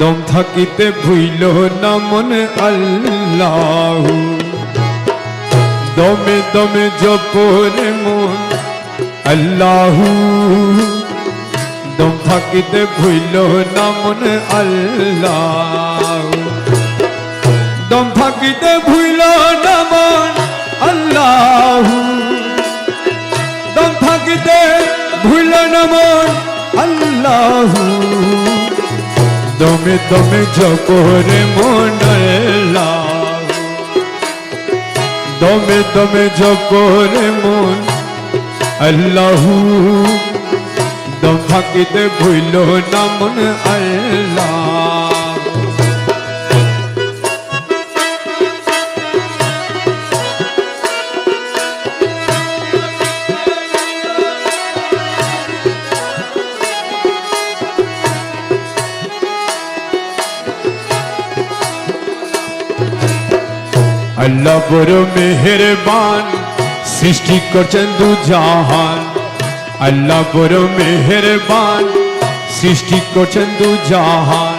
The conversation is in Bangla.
দম থাকিতে ভুইল না মন আল্লাহ, দমে দমে জপরে মন আল্লাহ, দম থাকিতে ভুইল না মন আল্লাহ, দম থাকিতে ভুইল না মন আল্লাহ, দম থাকিতে ভুইল না মন আল্লাহ, দমে দমে জপরে মন আল্লাহ, দমে দমে জপরে মন আল্লাহ, দম থাকিতে ভুইল না মন আল্লাহ। আল্লাহ বড় মেহেরবান, সৃষ্টি করছেন দু জাহান, আল্লাহ বড় মেহেরবান, সৃষ্টি করছেন দু জাহান,